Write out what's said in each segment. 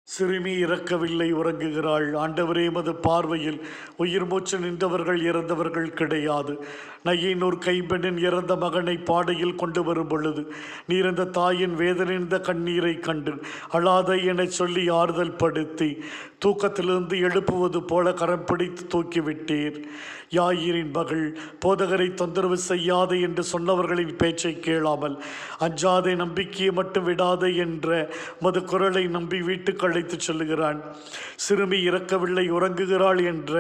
சிறுமி இறக்கவில்லை, உறங்குகிறாள். ஆண்டவரே, எமது பார்வையில் உயிர் மூச்சு நின்றவர்கள் இறந்தவர்கள் கிடையாது. நையினூர் கைம்பெண்ணின் இறந்த மகனை பாடையில் கொண்டு வரும் பொழுது நீர் அந்த தாயின் வேதனைந்த கண்ணீரை கண்டு அழாதை எனச் சொல்லி ஆறுதல் படுத்தி தூக்கத்திலிருந்து எழுப்புவது போல கரம் பிடித்து தூக்கிவிட்டீர். யாயிரின் மகள் போதகரை தொந்தரவு செய்யாதே என்று சொன்னவர்களின் பேச்சை கேளாமல் அஞ்சாதே, நம்பிக்கையை மட்டும் விடாதே என்ற மது குரலை நம்பி வீட்டுக்கு அழைத்து செல்லுகிறான். சிறுமி இறக்கவில்லை, உறங்குகிறாள் என்ற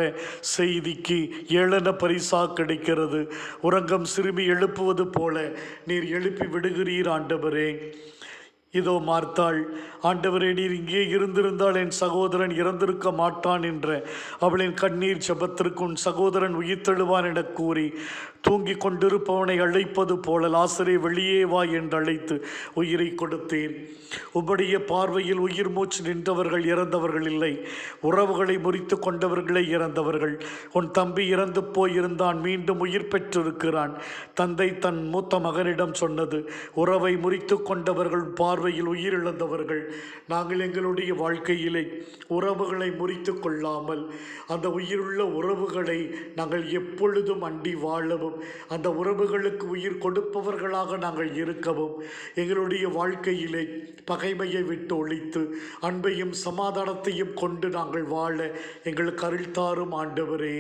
செய்திக்கு ஏளன பரிசா கிடைக்கிறது. உறங்கும் சிறுமி எழுப்புவது போல நீர் எழுப்பி விடுகிறீர் ஆண்டவரே. இதோ மார்த்தாள், ஆண்டவரே, நீர் இங்கே இருந்திருந்தால் என் சகோதரன் இறந்திருக்க மாட்டான் என்ற அவளின் கண்ணீர் ஜெபத்திற்கு உன் சகோதரன் உயிர்த்தெழுவான் என கூறி தூங்கி கொண்டிருப்பவனை அழைப்பது போல லாசரே வெளியே வா என்று அழைத்து உயிரை கொடுத்தேன். உம்முடைய பார்வையில் உயிர் மூச்சு நின்றவர்கள் இறந்தவர்கள் இல்லை, உறவுகளை முறித்து கொண்டவர்களே இறந்தவர்கள். உன் தம்பி இறந்து போயிருந்தான், மீண்டும் உயிர் பெற்றிருக்கிறான். தந்தை தன் மூத்த மகனிடம் சொன்னது, உறவை முறித்து கொண்டவர்கள் பார்வையில் உயிரிழந்தவர்கள். நாங்கள் எங்களுடைய வாழ்க்கையிலே உறவுகளை முறித்து கொள்ளாமல் அந்த உயிருள்ள உறவுகளை நாங்கள் எப்பொழுதும் அண்டி வாழவும், அந்த உறவுகளுக்கு உயிர் கொடுப்பவர்களாக நாங்கள் இருக்கவும், எங்களுடைய வாழ்க்கையிலே பகைமையை விட்டு ஒழித்து அன்பையும் சமாதானத்தையும் கொண்டு நாங்கள் வாழ எங்களுக்கு அருள் தாரும் ஆண்டவரே.